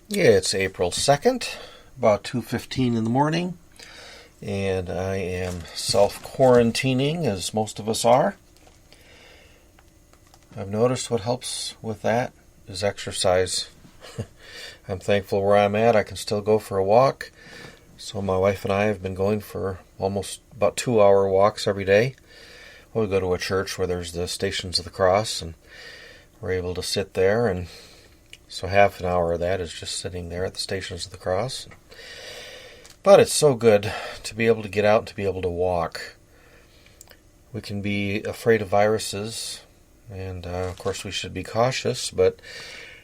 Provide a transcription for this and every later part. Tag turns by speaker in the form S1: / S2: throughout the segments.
S1: Yeah, it's April 2nd, about 2:15 in the morning, and I am self-quarantining as most of us are. I've noticed what helps with that is exercise. I'm thankful where I'm at. I can still go for a walk. So my wife and I have been going for almost about 2-hour walks every day. We go to a church where there's the Stations of the Cross, and we're able to sit there, and so half an hour of that is just sitting there at the Stations of the Cross. But it's so good to be able to get out and to be able to walk. We can be afraid of viruses, and of course we should be cautious, but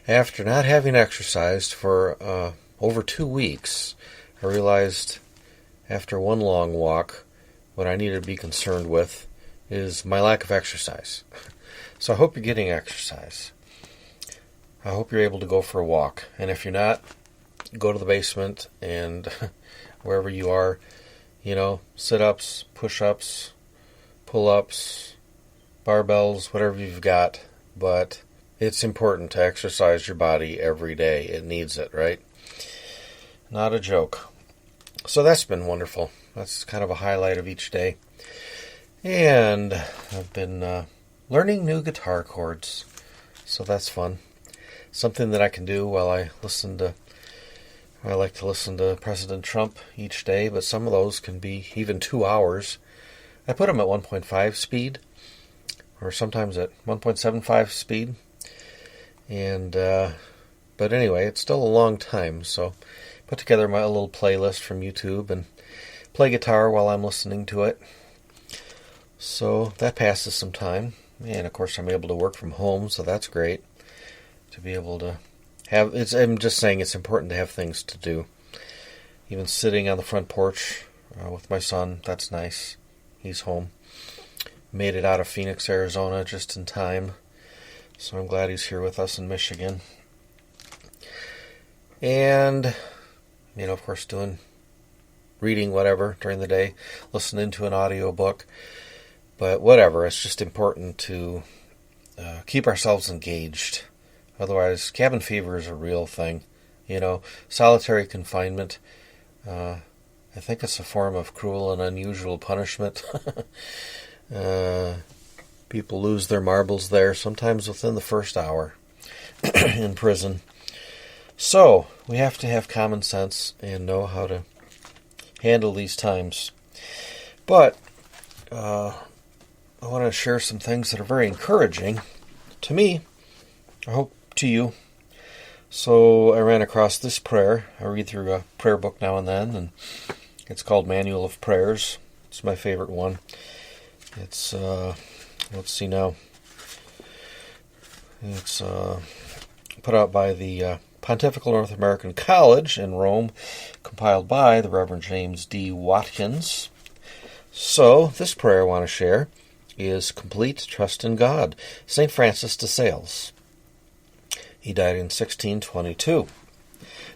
S1: after not having exercised for over 2 weeks, I realized after one long walk what I needed to be concerned with is my lack of exercise. So I hope you're getting exercise. I hope you're able to go for a walk. And if you're not, go to the basement and wherever you are, sit-ups, push-ups, pull-ups, barbells, whatever you've got. But it's important to exercise your body every day. It needs it, right? Not a joke. So that's been wonderful. That's kind of a highlight of each day. And I've been learning new guitar chords. So that's fun. Something that I can do while I like to listen to President Trump each day, but some of those can be even 2 hours. I put them at 1.5 speed, or sometimes at 1.75 speed. And, but anyway, it's still a long time, so put together my little playlist from YouTube and play guitar while I'm listening to it. So that passes some time. And of course I'm able to work from home, so that's great. To be able to I'm just saying it's important to have things to do. Even sitting on the front porch with my son, that's nice. He's home. Made it out of Phoenix, Arizona just in time. So I'm glad he's here with us in Michigan. And, of course, reading whatever during the day, listening to an audiobook. But whatever, it's just important to keep ourselves engaged. Otherwise, cabin fever is a real thing. Solitary confinement. I think it's a form of cruel and unusual punishment. People lose their marbles there, sometimes within the first hour in prison. So, we have to have common sense and know how to handle these times. But, I want to share some things that are very encouraging to me. I hope to you. So I ran across this prayer. I read through a prayer book now and then, and it's called Manual of Prayers. It's my favorite one. It's, let's see now. It's put out by the Pontifical North American College in Rome, compiled by the Reverend James D. Watkins. So this prayer I want to share is Complete Trust in God, St. Francis de Sales. He died in 1622.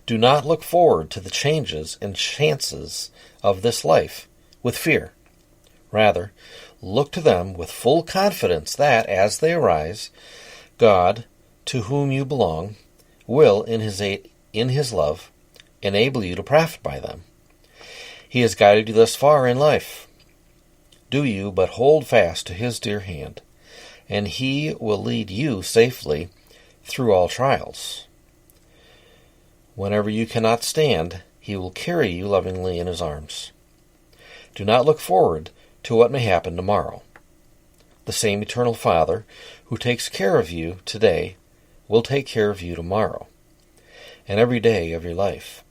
S1: Do not look forward to the changes and chances of this life with fear. Rather, look to them with full confidence that, as they arise, God, to whom you belong, will, in his love, enable you to profit by them. He has guided you thus far in life. Do you but hold fast to his dear hand, and he will lead you safely through all trials. Whenever you cannot stand, he will carry you lovingly in his arms. Do not look forward to what may happen tomorrow. The same eternal Father who takes care of you today will take care of you tomorrow and every day of your life.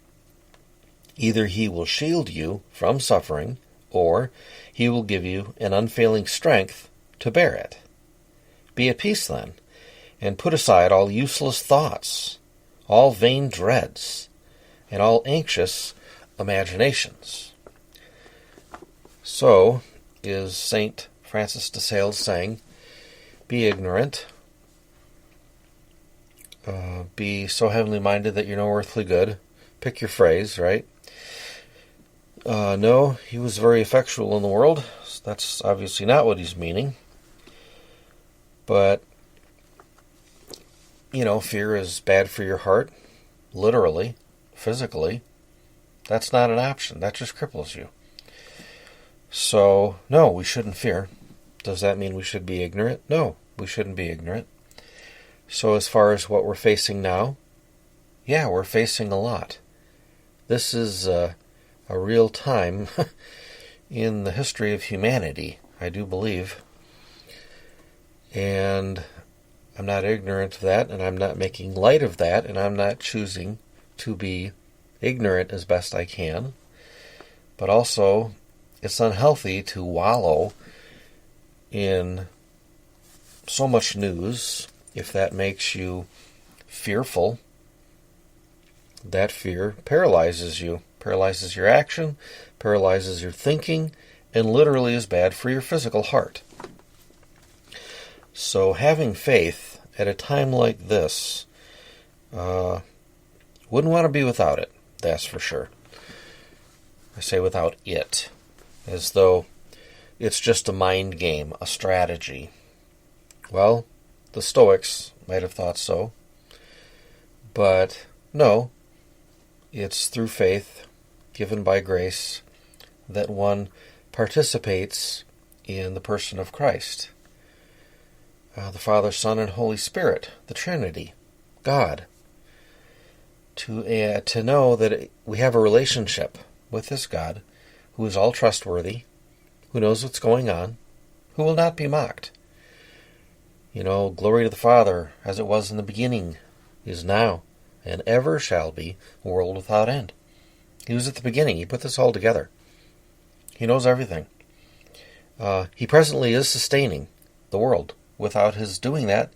S1: Either he will shield you from suffering, or he will give you an unfailing strength to bear it. Be at peace then, and put aside all useless thoughts, all vain dreads, and all anxious imaginations. So is St. Francis de Sales saying, be ignorant, be so heavenly minded that you're no earthly good. Pick your phrase, right? No, he was very effectual in the world. That's obviously not what he's meaning. But, fear is bad for your heart. literally, physically, that's not an option. That just cripples you. So, no, we shouldn't fear. Does that mean we should be ignorant? No, we shouldn't be ignorant. So as far as what we're facing now, yeah, we're facing a lot. This is a real time in the history of humanity, I do believe. And I'm not ignorant of that, and I'm not making light of that, and I'm not choosing to be ignorant as best I can. But also, it's unhealthy to wallow in so much news. If that makes you fearful, that fear paralyzes you, paralyzes your action, paralyzes your thinking, and literally is bad for your physical heart. So having faith at a time like this, wouldn't want to be without it, that's for sure. I say without it, as though it's just a mind game, a strategy. Well, the Stoics might have thought so, but no, it's through faith, given by grace, that one participates in the person of Christ. The Father, Son, and Holy Spirit, the Trinity, God. To know that we have a relationship with this God who is all trustworthy, who knows what's going on, who will not be mocked. Glory to the Father, as it was in the beginning, is now, and ever shall be, world without end. He was at the beginning. He put this all together. He knows everything. He presently is sustaining the world. Without his doing that,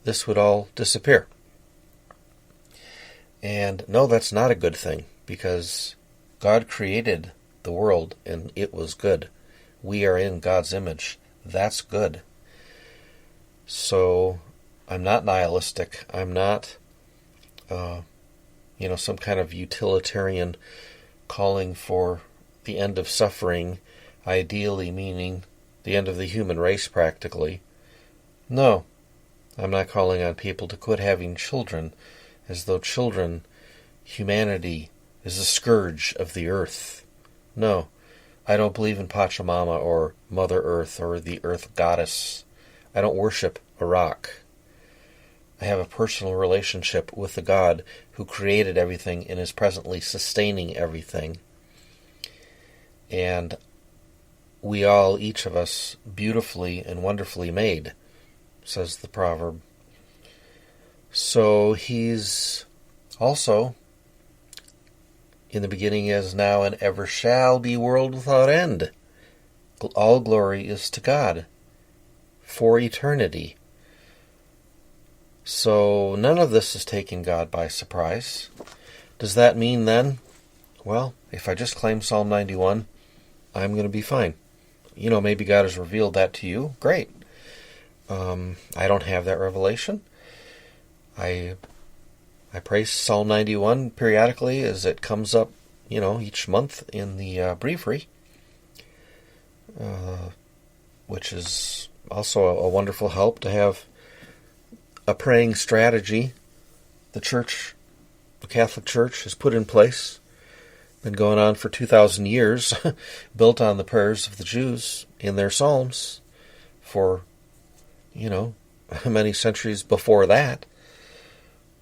S1: this would all disappear. And no, that's not a good thing, because God created the world and it was good. We are in God's image. That's good. So I'm not nihilistic. I'm not, some kind of utilitarian calling for the end of suffering, ideally meaning the end of the human race practically. No, I'm not calling on people to quit having children, as though humanity, is a scourge of the earth. No, I don't believe in Pachamama or Mother Earth or the Earth Goddess. I don't worship a rock. I have a personal relationship with the God who created everything and is presently sustaining everything. And we all, each of us, beautifully and wonderfully made, says the proverb. So he's also, in the beginning as now and ever shall be, world without end. All glory is to God for eternity. So none of this is taking God by surprise. Does that mean then, well, if I just claim Psalm 91, I'm going to be fine? Maybe God has revealed that to you. Great. I don't have that revelation. I pray Psalm 91 periodically as it comes up, each month in the breviary, which is also a wonderful help to have a praying strategy the Catholic Church has put in place, been going on for 2,000 years, built on the prayers of the Jews in their Psalms for, many centuries before that.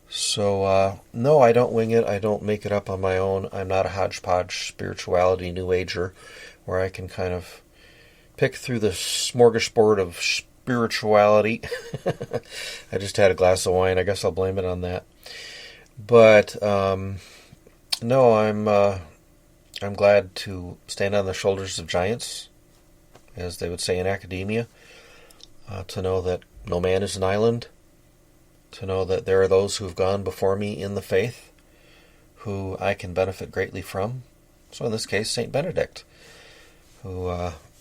S1: So, no, I don't wing it. I don't make it up on my own. I'm not a hodgepodge spirituality New Ager where I can kind of pick through the smorgasbord of spirituality. I just had a glass of wine. I guess I'll blame it on that. But, no, I'm glad to stand on the shoulders of giants, as they would say in academia, to know that no man is an island, to know that there are those who have gone before me in the faith, who I can benefit greatly from. So in this case, St. Benedict, who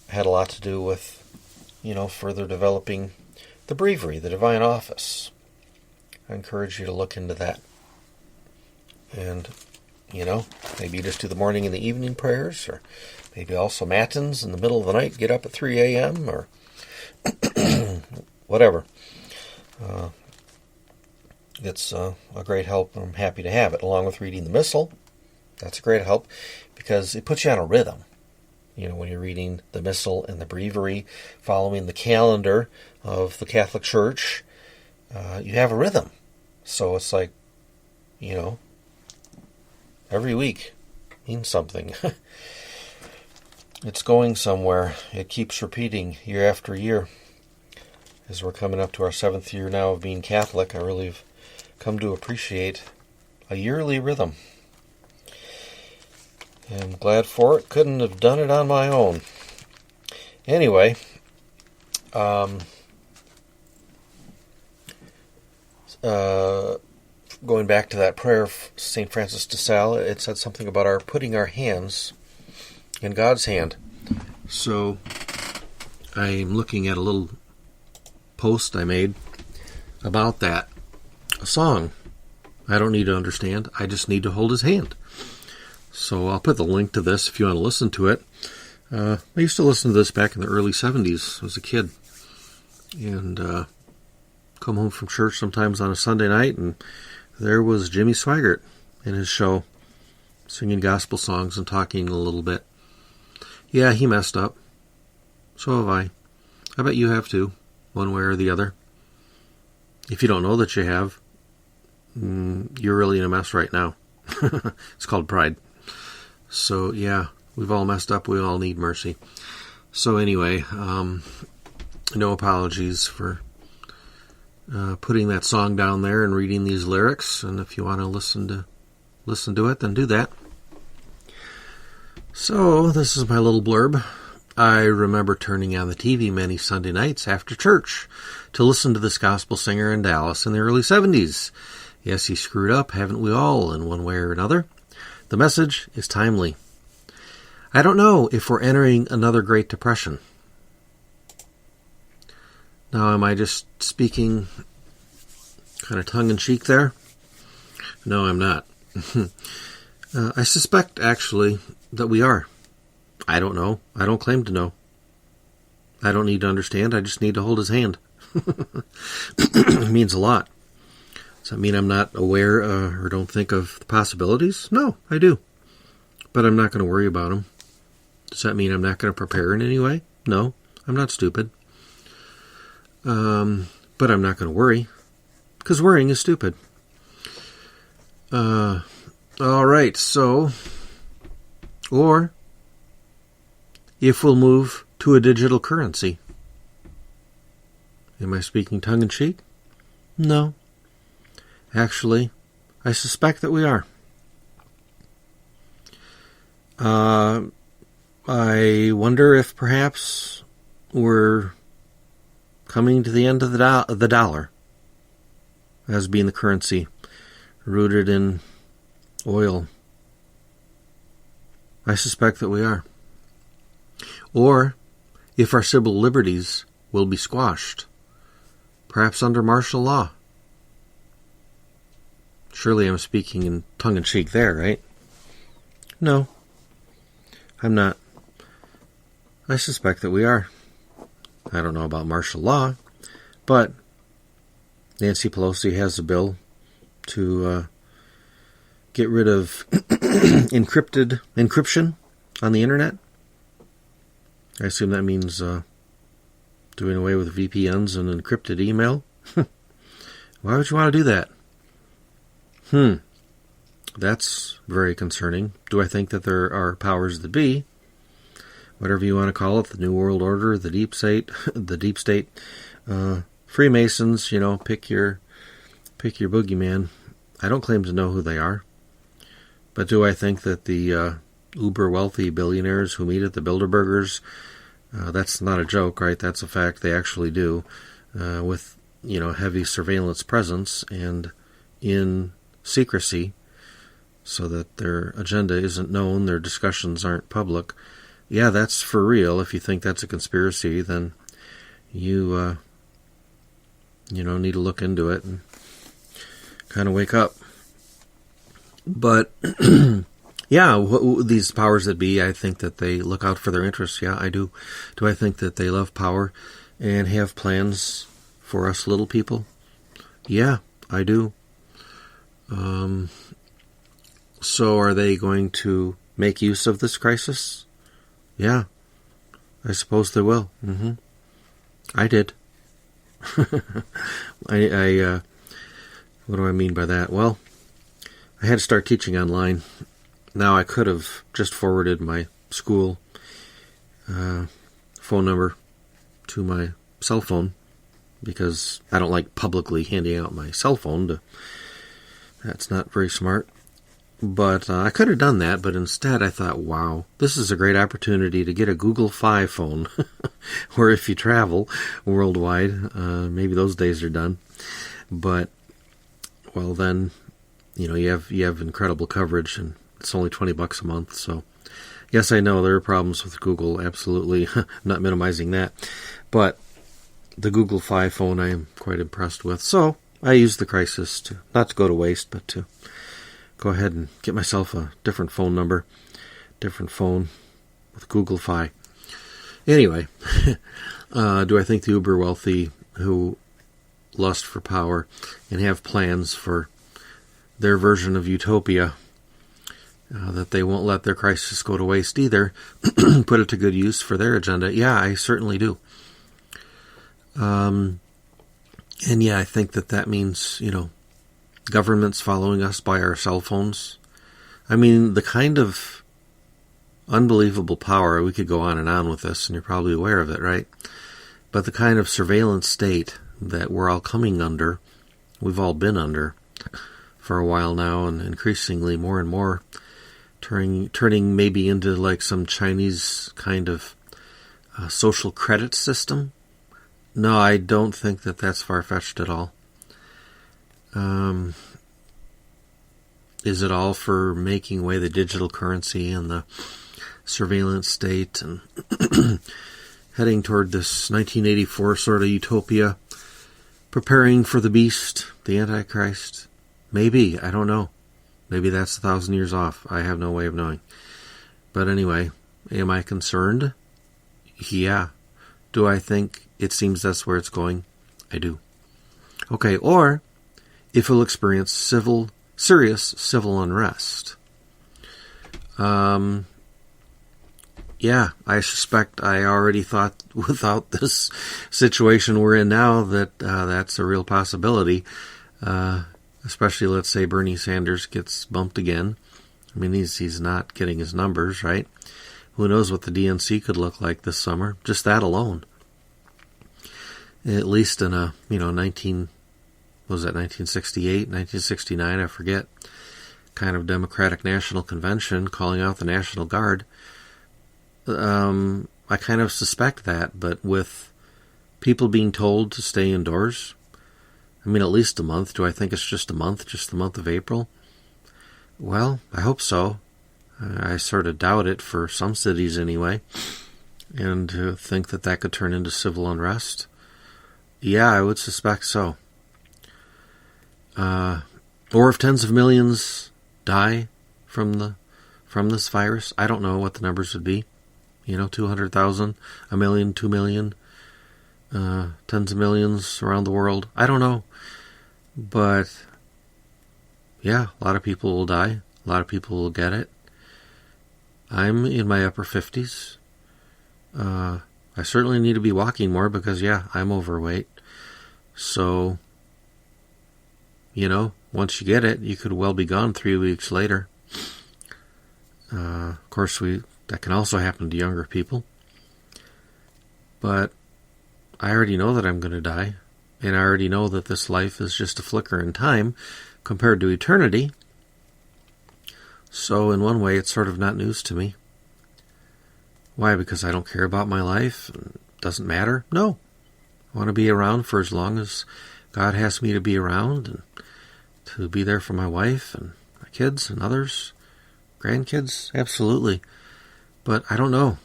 S1: had a lot to do with, further developing the breviary, the divine office. I encourage you to look into that. And, maybe you just do the morning and the evening prayers, or maybe also matins in the middle of the night, get up at 3 a.m., or whatever. It's a great help, and I'm happy to have it, along with reading the Missal. That's a great help because it puts you on a rhythm. When you're reading the Missal and the Breviary, following the calendar of the Catholic Church, you have a rhythm. So it's like, every week means something. It's going somewhere. It keeps repeating year after year. As we're coming up to our 7th year now of being Catholic, I really have come to appreciate a yearly rhythm. And I'm glad for it. Couldn't have done it on my own. Anyway, going back to that prayer of St. Francis de Sales, it said something about putting our hands in God's hand. So I'm looking at a little post I made about that. A song. I don't need to understand. I just need to hold his hand. So I'll put the link to this if you want to listen to it. I used to listen to this back in the early 70s as a kid. And come home from church sometimes on a Sunday night, and there was Jimmy Swaggart in his show, singing gospel songs and talking a little bit. Yeah, he messed up. So have I. I bet you have too, one way or the other. If you don't know that you have, you're really in a mess right now. It's called pride. So yeah, we've all messed up. We all need mercy. So anyway, no apologies for putting that song down there and reading these lyrics. And if you want to listen to it, then do that. So this is my little blurb. I remember turning on the TV many Sunday nights after church to listen to this gospel singer in Dallas in the early 70s. Yes, he screwed up, haven't we all, in one way or another? The message is timely. I don't know if we're entering another Great Depression. Now, am I just speaking kind of tongue-in-cheek there? No, I'm not. I suspect, actually, that we are. I don't know. I don't claim to know. I don't need to understand. I just need to hold his hand. It means a lot. Does that mean I'm not aware or don't think of the possibilities? No, I do. But I'm not going to worry about them. Does that mean I'm not going to prepare in any way? No, I'm not stupid. But I'm not going to worry. Because worrying is stupid. All right, so... Or... if we'll move to a digital currency. Am I speaking tongue-in-cheek? No. Actually, I suspect that we are. I wonder if perhaps we're coming to the end of the dollar as being the currency rooted in oil. I suspect that we are. Or if our civil liberties will be squashed, perhaps under martial law. Surely I'm speaking in tongue-in-cheek there, right? No, I'm not. I suspect that we are. I don't know about martial law, but Nancy Pelosi has a bill to get rid of encryption on the internet. I assume that means doing away with VPNs and encrypted email. Why would you want to do that? That's very concerning. Do I think that there are powers that be, whatever you want to call it, the New World Order, the deep state, Freemasons, pick your boogeyman. I don't claim to know who they are. But do I think that the uber wealthy billionaires who meet at the Bilderbergers, that's not a joke, right? That's a fact. They actually do, with heavy surveillance presence and in secrecy, so that their agenda isn't known, their discussions aren't public. Yeah, that's for real. If you think that's a conspiracy, then you need to look into it and kind of wake up. But yeah, these powers that be, I think that they look out for their interests. Yeah, I do. Do I think that they love power and have plans for us little people? Yeah, I do. So are they going to make use of this crisis? Yeah, I suppose they will. I did. What do I mean by that? Well, I had to start teaching online. Now, I could have just forwarded my school phone number to my cell phone, because I don't like publicly handing out my cell phone. That's not very smart. But I could have done that, but instead I thought, wow, this is a great opportunity to get a Google Fi phone, or if you travel worldwide, maybe those days are done. But, well, then, you have incredible coverage, and it's only $20 a month. So, yes, I know there are problems with Google, absolutely, not minimizing that. But the Google Fi phone I am quite impressed with. So I used the crisis not to go to waste, but to go ahead and get myself a different phone number, different phone with Google Fi. Anyway, do I think the uber wealthy who lust for power and have plans for their version of utopia, that they won't let their crisis go to waste either, put it to good use for their agenda? Yeah, I certainly do. And yeah, I think that means, governments following us by our cell phones. I mean, the kind of unbelievable power, we could go on and on with this, and you're probably aware of it, right? But the kind of surveillance state that we're all coming under, we've all been under for a while now, and increasingly more and more, turning maybe into like some Chinese kind of social credit system. No, I don't think that's far-fetched at all. Is it all for making away the digital currency and the surveillance state and heading toward this 1984 sort of utopia, preparing for the beast, the Antichrist? Maybe, I don't know. Maybe that's 1,000 years off. I have no way of knowing. But anyway, am I concerned? Yeah. Do I think it seems that's where it's going? I do. Okay, or if we'll experience serious civil unrest. Yeah, I suspect I already thought without this situation we're in now that that's a real possibility. Especially, let's say Bernie Sanders gets bumped again. I mean, he's not getting his numbers, right? Who knows what the DNC could look like this summer? Just that alone. At least in a, 1968, 1969, I forget, kind of Democratic National Convention calling out the National Guard. I kind of suspect that, but with people being told to stay indoors, I mean, at least a month. Do I think it's just a month, just the month of April? Well, I hope so. I sort of doubt it for some cities anyway, and to think that could turn into civil unrest. Yeah, I would suspect so. Or if tens of millions die from this virus, I don't know what the numbers would be. 200,000, a million, 2 million, tens of millions around the world. I don't know. But, yeah, a lot of people will die. A lot of people will get it. I'm in my upper 50s. I certainly need to be walking more because, yeah, I'm overweight. So, once you get it, you could well be gone 3 weeks later. Of course, that can also happen to younger people. But I already know that I'm going to die. And I already know that this life is just a flicker in time compared to eternity. So in one way, it's sort of not news to me. Why? Because I don't care about my life? It doesn't matter? No. I want to be around for as long as God has me to be around, and to be there for my wife and my kids and others, grandkids, absolutely. But I don't know.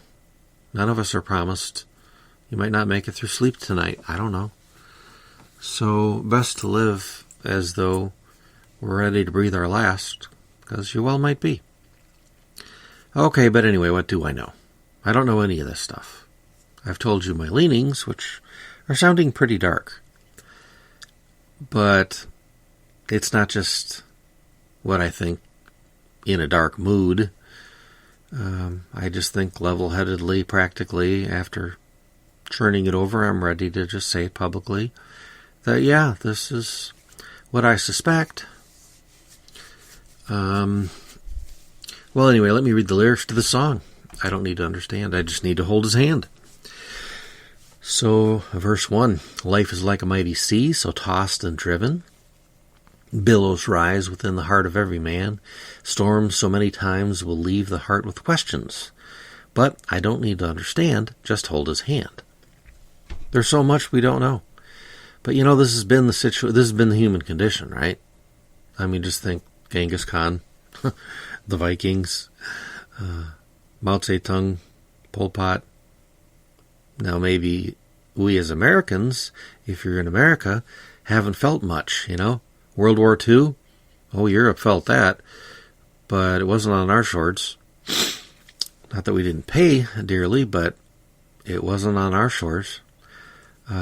S1: None of us are promised. You might not make it through sleep tonight. I don't know. So best to live as though we're ready to breathe our last, because you well might be. Okay, but anyway, what do I know? I don't know any of this stuff. I've told you my leanings, which are sounding pretty dark. But it's not just what I think in a dark mood. I just think level-headedly, practically, after churning it over, I'm ready to just say it publicly that, yeah, this is what I suspect. Well, anyway, let me read the lyrics to the song. I don't need to understand. I just need to hold his hand. So, verse 1, life is like a mighty sea, so tossed and driven. Billows rise within the heart of every man. Storms so many times will leave the heart with questions. But I don't need to understand, just hold his hand. There's so much we don't know. But this has been this has been the human condition, right? I mean, just think Genghis Khan, the Vikings, Mao Zedong, Pol Pot. Now maybe we as Americans, if you're in America, haven't felt much, World War II, Europe felt that, but it wasn't on our shores. Not that we didn't pay dearly, but it wasn't on our shores.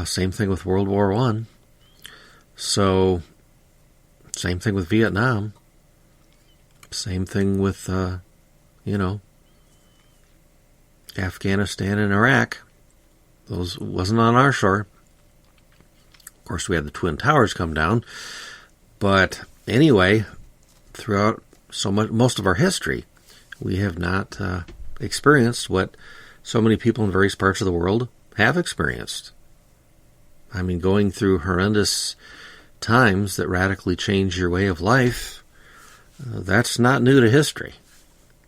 S1: Same thing with World War I. So, same thing with Vietnam. Same thing with, Afghanistan and Iraq. Those wasn't on our shore. Of course, we had the Twin Towers come down. But anyway, throughout most of our history, we have not experienced what so many people in various parts of the world have experienced. I mean, going through horrendous times that radically change your way of life, that's not new to history.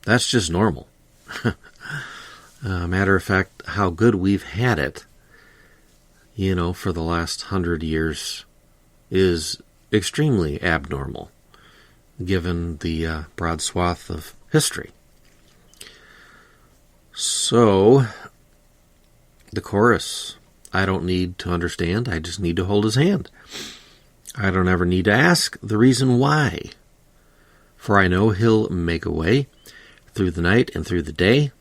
S1: That's just normal. Matter of fact, how good we've had it, for the last 100 years is extremely abnormal, given the broad swath of history. So, the chorus, I don't need to understand, I just need to hold his hand. I don't ever need to ask the reason why, for I know he'll make a way through the night and through the day.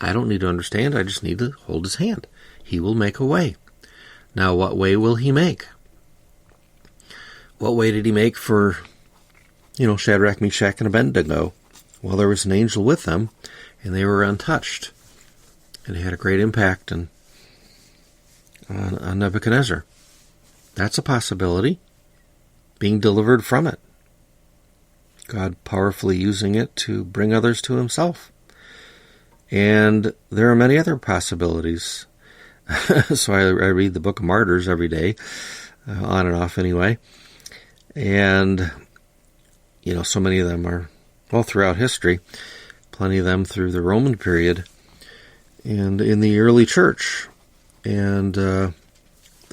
S1: I don't need to understand, I just need to hold his hand. He will make a way. Now, what way will he make? What way did he make for, Shadrach, Meshach, and Abednego? Well, there was an angel with them, and they were untouched. And it had a great impact on Nebuchadnezzar. That's a possibility. Being delivered from it. God powerfully using it to bring others to himself. And there are many other possibilities. So I read the Book of Martyrs every day, on and off anyway. And, so many of them are, throughout history, plenty of them through the Roman period and in the early church. And the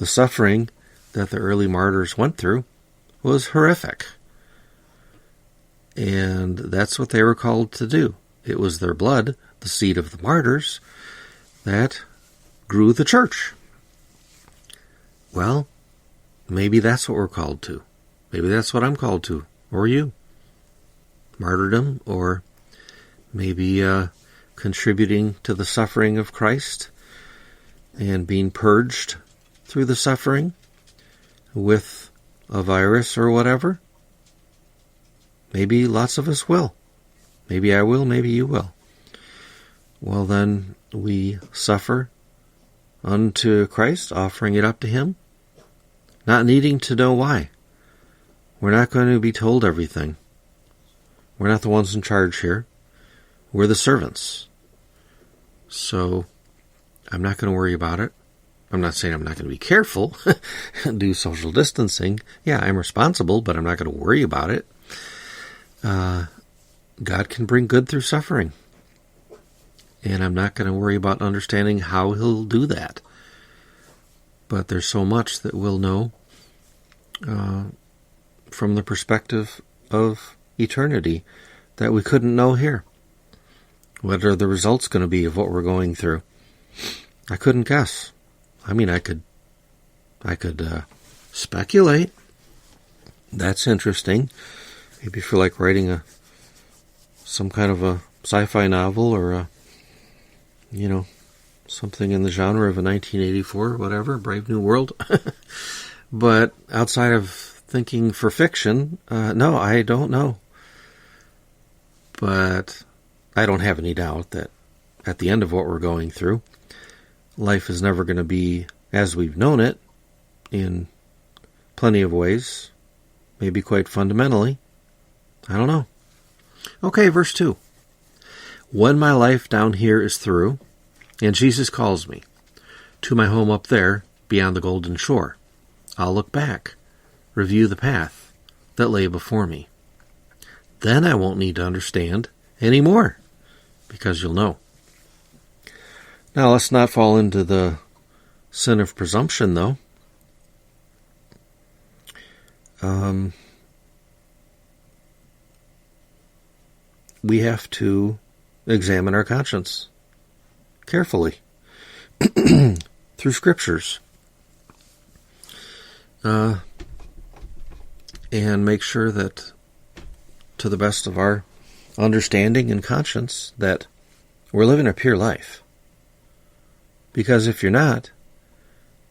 S1: suffering that the early martyrs went through was horrific. And that's what they were called to do. It was their blood, the seed of the martyrs, that grew the church. Well, maybe that's what we're called to. Maybe that's what I'm called to, or you. Martyrdom, or maybe contributing to the suffering of Christ and being purged through the suffering with a virus or whatever. Maybe lots of us will. Maybe I will, maybe you will. Well, then we suffer unto Christ, offering it up to him, not needing to know why. We're not going to be told everything. We're not the ones in charge here. We're the servants. So I'm not going to worry about it. I'm not saying I'm not going to be careful and do social distancing. Yeah, I'm responsible, but I'm not going to worry about it. God can bring good through suffering. And I'm not going to worry about understanding how he'll do that. But there's so much that we'll know from the perspective of eternity that we couldn't know here. What are the results going to be of what we're going through? I couldn't guess. I mean, I could speculate. That's interesting. Maybe if you're like writing some kind of a sci-fi novel or something in the genre of a 1984 or whatever, Brave New World. But outside of thinking for fiction, no, I don't know. But I don't have any doubt that at the end of what we're going through, life is never going to be as we've known it in plenty of ways, maybe quite fundamentally. I don't know. Okay, verse 2. When my life down here is through, and Jesus calls me to my home up there beyond the golden shore, I'll look back, review the path that lay before me. Then I won't need to understand anymore, because you'll know. Now, let's not fall into the sin of presumption, though. We have to examine our conscience carefully through scriptures and make sure that, to the best of our understanding and conscience, that we're living a pure life. Because if you're not,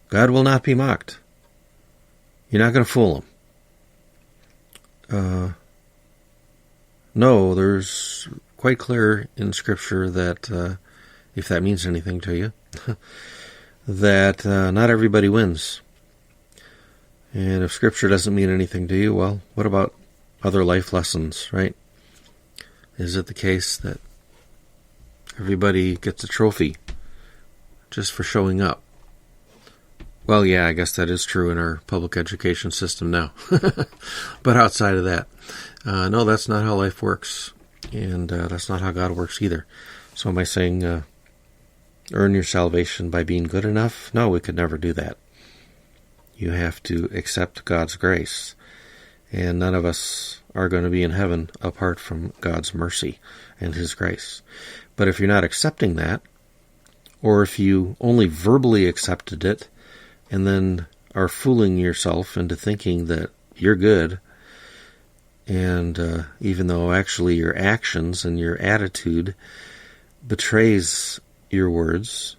S1: God will not be mocked. You're not going to fool him. No, there's quite clear in Scripture that, if that means anything to you, that not everybody wins. And if Scripture doesn't mean anything to you, well, what about other life lessons, right? Is it the case that everybody gets a trophy just for showing up? Well, yeah, I guess that is true in our public education system now. But outside of that, no, that's not how life works. And that's not how God works either. So am I saying earn your salvation by being good enough? No, we could never do that. You have to accept God's grace. And none of us are going to be in heaven apart from God's mercy and His grace. But if you're not accepting that, or if you only verbally accepted it and then are fooling yourself into thinking that you're good, and even though actually your actions and your attitude betrays your words,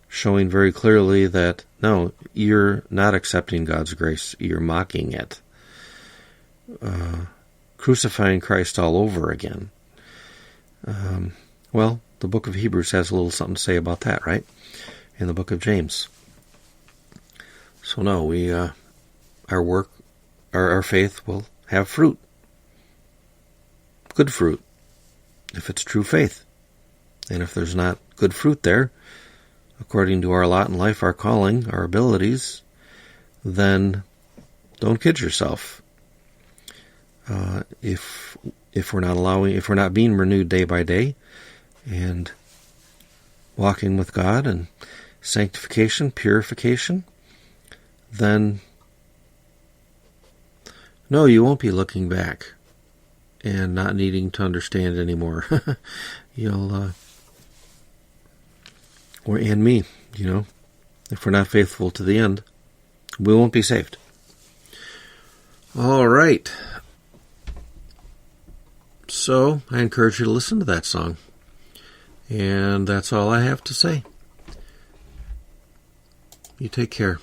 S1: showing very clearly that, no, you're not accepting God's grace, you're mocking it. Crucifying Christ all over again. Well, the book of Hebrews has a little something to say about that, right? In the book of James. So no, our faith will have fruit. Good fruit, if it's true faith. And if there's not good fruit there, according to our lot in life, our calling, our abilities, then don't kid yourself. If we're not being renewed day by day and walking with God and sanctification, purification, then no, you won't be looking back and not needing to understand anymore. And me, if we're not faithful to the end, we won't be saved. All right. So, I encourage you to listen to that song. And that's all I have to say. You take care.